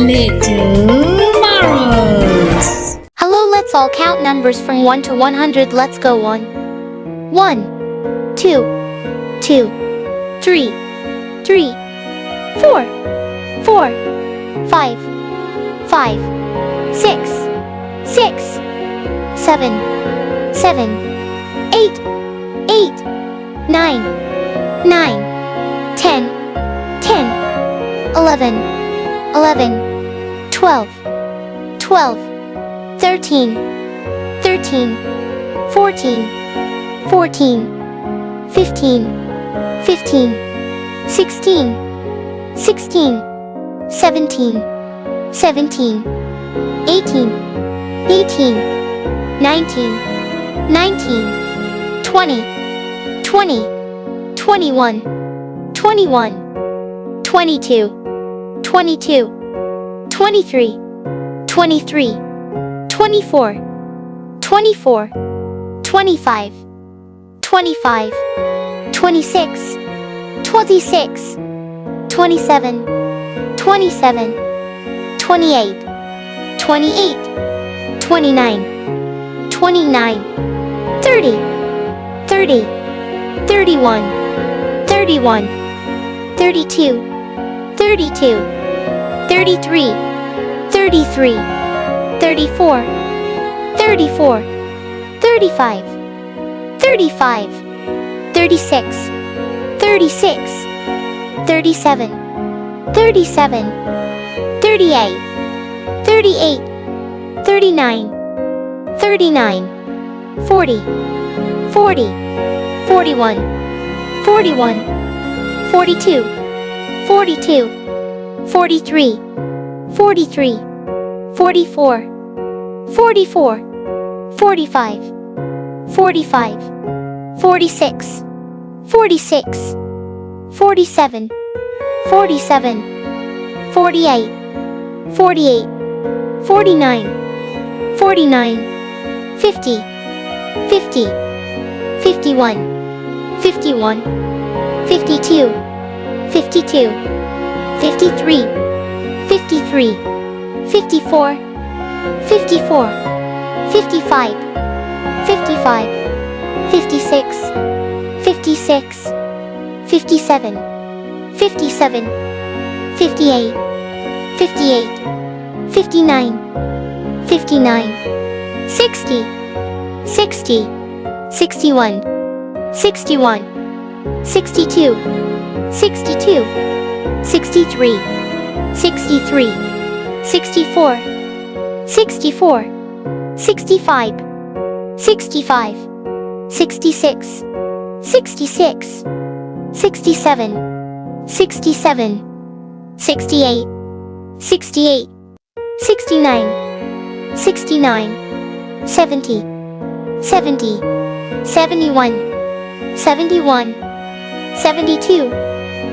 Little marbles. Hello, let's all count numbers from 1 to 100. Let's go on. 1, 2, 2, 3, 3, 4, 4, 5, 5, 6, 6, 7, 7, 8, 8, 9, 9, 10, 10, 11, 11, 12, 12, 13, 13, 14, 14, 15, 15, 16, 16, 17, 17, 18, 18, 19, 19, 20, 20, 21, 21, 22, 22, 23, 23, 24, 24, 25, 25, 26, 26, 27, 27, 28, 28, 29, 29, 30, 30, 31, 31, 32, 32, 33, 33, 34, 34, 35, 35, 36, 36, 37, 37, 38, 38, 39, 39, 40, 40, 41, 41, 42, 42, 43, 43, 44, 44, 45, 45, 46, 46, 47, 47, 48, 48, 49, 49, 50, 50, 51, 51, 52, 52, 53, 53, 54, 54, 55, 55, 56, 56, 57, 57, 58, 58, 59, 59, 60, 60, 61, 61, 62, 62, 63, 63, 64, 64, 65, 65, 66, 66, 67, 67, 68, 68, 69, 69, 70, 70, 71, 71, 72,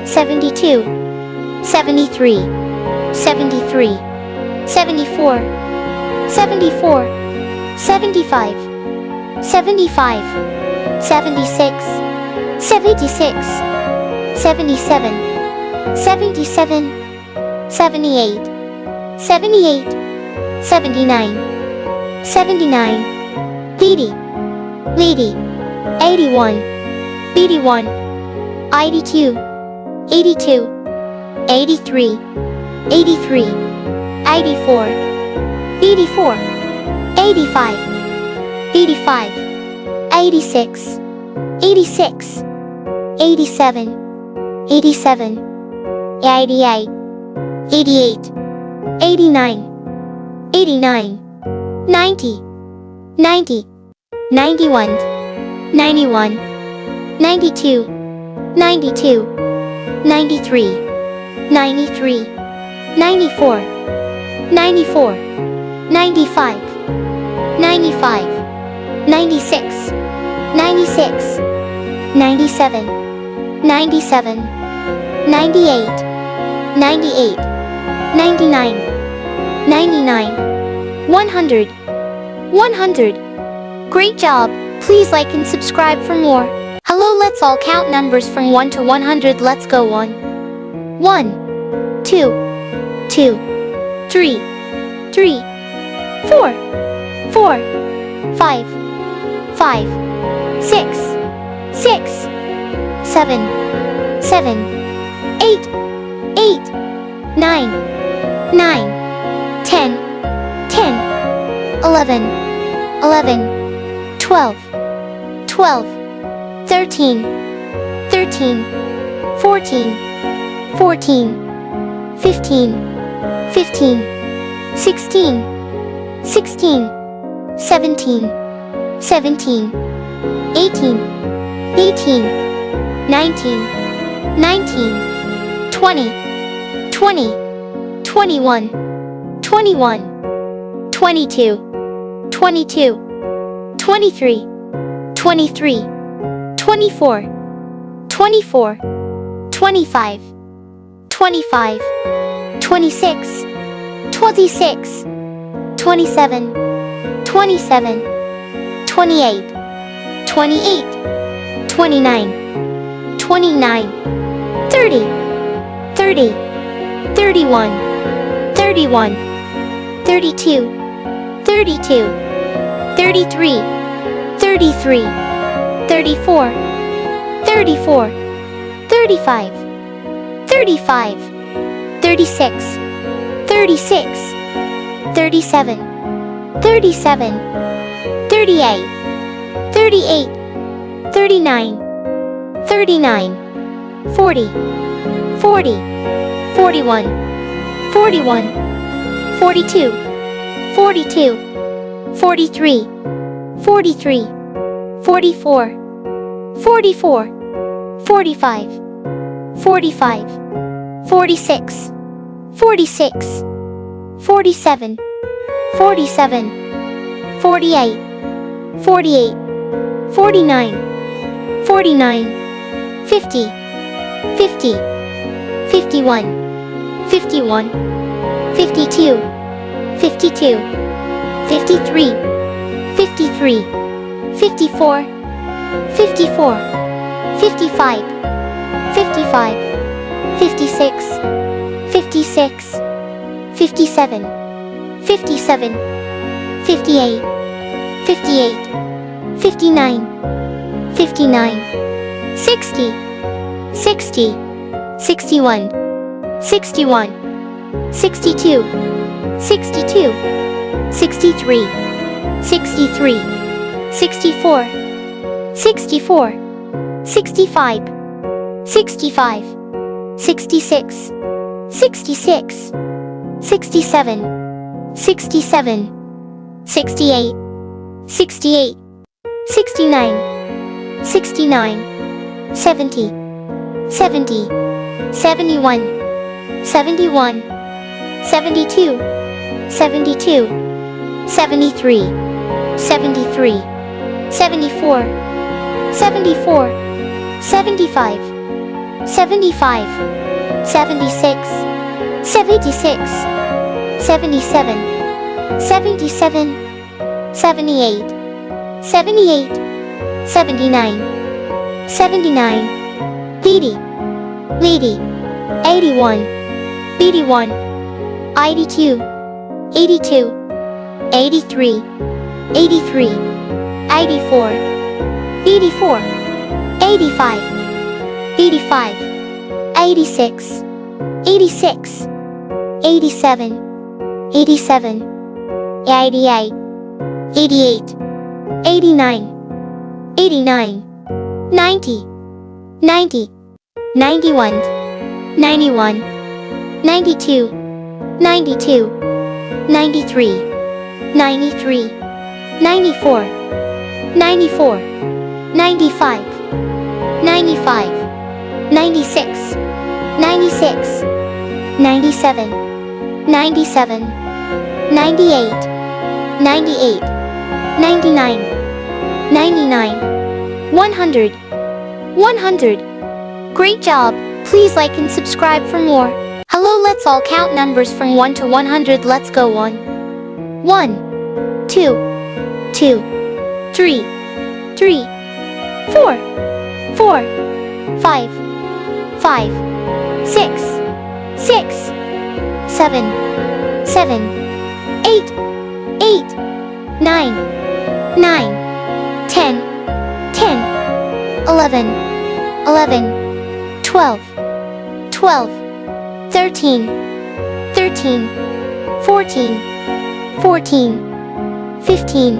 72, 73, 73, 74, 74, 75, 75, 76, 76, 77, 77, 78, 78, 79, 79, 80, 80, 81, 81, 82, 82, 83, 83, 84, 84, 85, 85, 86, 86, 87, 87, 88, 88, 89, 89, 90, 90, 91, 91, 92, 92, 93, 93, 94, 94, 95, 95, 96, 96, 97, 97, 98, 98, 99, 99, 100, 100. Great job! Please like and subscribe for more. Hello, let's all count numbers from 1 to 100. Let's go on. 1, 2, 2, 3, 3, 4, 4, 5, 5, 6, 6, 7, 7, 8, 8, 9, 9, 10, 10, 11, 11, 12, 12, 13, 13, 14, 14, 15, 15, 16, 16, 17, 17, 18, 18, 19, 19, 20, 20, 21, 21, 22, 22, 23, 23, 24, 24, 25, 25, 26, 26, 27, 27, 28, 28, 29, 29, 30, 30, 31, 31, 32, 32, 33, 33, 34, 34, 35, 35, 36, 36, 37, 37, 38, 38, 39, 39, 40, 40, 41, 41, 42, 42, 43, 43, 44, 44, 45, 45, 46, 46, 47, 47, 48, 48, 49, 49, 50, 50, 51, 51, 52, 52, 53, 53, 54, 54, 55, 55, 56, 56, 57, 57, 58, 58, 59, 59, 60, 60, 61, 61, 62, 62, 63, 63, 64, 64, 65, 65, 66, 66, 67, 67, 68, 68, 69, 69, 70, 70, 71, 71, 72, 72, 73, 73, 74, 74, 75, 75, 76, 76, 77, 77, 78, 78, 79, 79, 80, 80, 81, 81, 82, 82, 83, 83, 84, 84, 85, 85, 86, 86, 87, 87, 88, 88, 89, 89, 90, 90, 91, 91, 92, 92, 93, 93, 94, 94, 95, 95, 96, 96, 97, 97, 98, 98, 99, 99, 100, 100. Great job! Please like and subscribe for more. Hello, let's all count numbers from 1 to 100. Let's go. 1, 1, 2, 2, 3, 3, 4, 4, 5, 5, 6, 6, 7, 7, 8, 8, 9, 9, 10, 10, 11, 11, 12, 12, 13, 13, 14, 14, 15,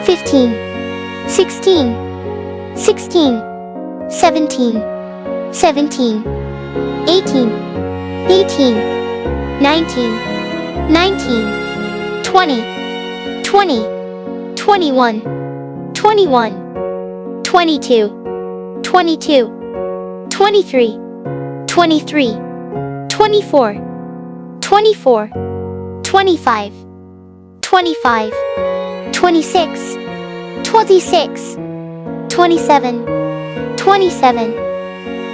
15, 16, 16, 17, 17, 18, 18, 19, 19, 20, 20, 21, 21, 22, 22, 23, 23, 24, 24, 25, 25, 26, 26, 27, 27,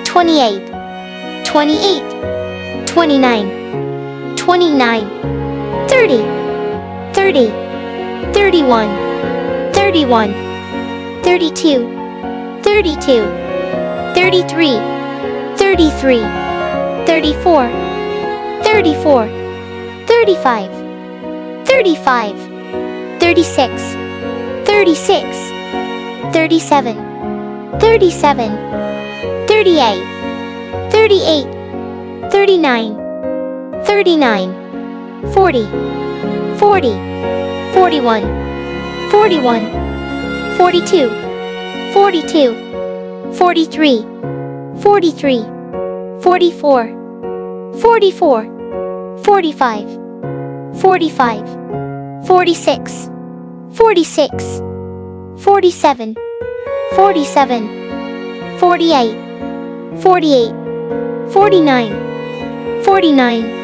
28, 28, 29, 29, 30, 30, 31, 31, 32, 32, 33, 33, 34, 34, 35, 35, 36, 36, 37, 37, 38, 38, 39, 39, 40, 40, 41, 41, 42, 42, 43, 43, 44, 44, 45, 45, 46, 46, 47, 47, 48, 48, 49, 49,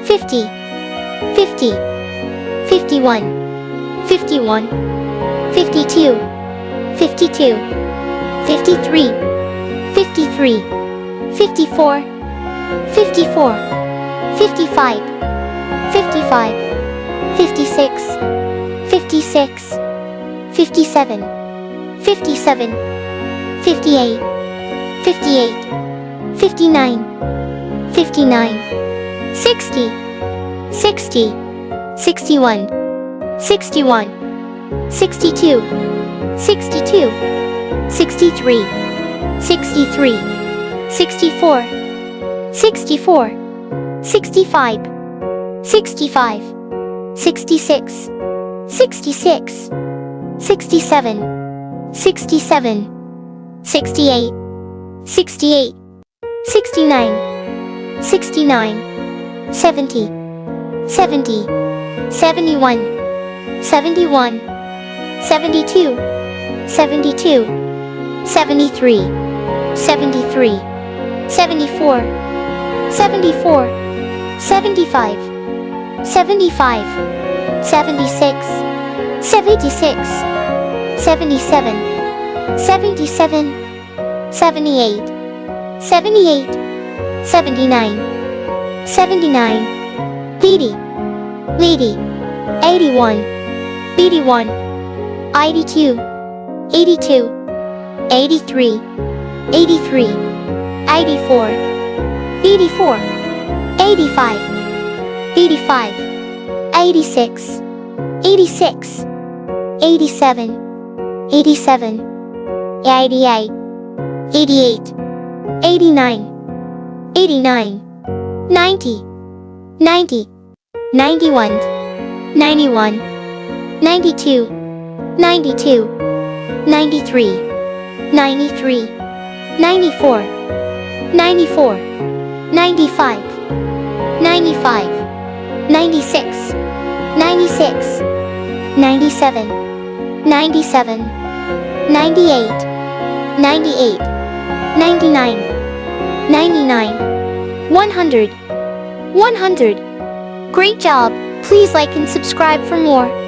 50, 50, 51, 51, 52, 52, 53, 53, 54, 54, 55, 55, 56, 56, 57, 57, 58, 58, 59, 59, 60, 60, 61, 61, 62, 62, 63, 63, 64, 64, 65, 65, 66, 66, 67, 67, 68, 68, 69, 69, 70, 70, 71, 71, 72, 72, 73, 73, 74, 74, 75, 75, 76, 76, 77, 77, 78, 78, 79, 79, 80, 80, 81, 81, 82, 82, 83, 83, 84, 84, 85, 85, 86, 86, 87, 87, 88, 88, 89, 89, 90, 90, 91, 91, 92, 92, 93, 93, 94, 94, 95, 95, 96, 96, 97, 97, 98, 98, 99, 99, 100, 100. Great job! Please like and subscribe for more.